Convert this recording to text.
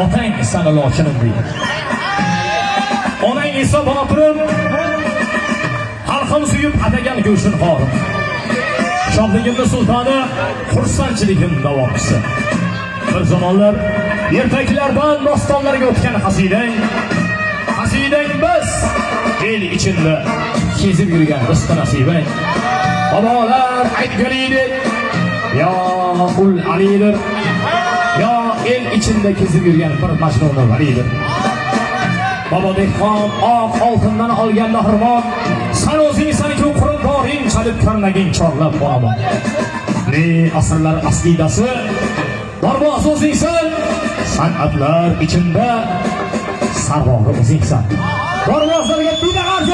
Otang sana lochinim deydi. Onang esa botirib xalqim suyib atagan go'shin xorim. Shohligimni sultoni, xursandchiligim davomchisi. Bir zamonlar ertaklardan dostonlarga o'tgan qasidang biz el ichida kezib yurgan rizq nasibang. Bobolar aytgan edi, yo ul alidir, yo el ichida kezib yurgan bir majnuni validir. Bobo dehqon oq oltindan olgan nahrmon, san o'zing sanki qurib boring chalib karnaging chorlab boraman. Ne asrlar aslidasi borbo o'zingsan, san'atlar ichida sarvori o'zingsan. Borbo asrga bida arz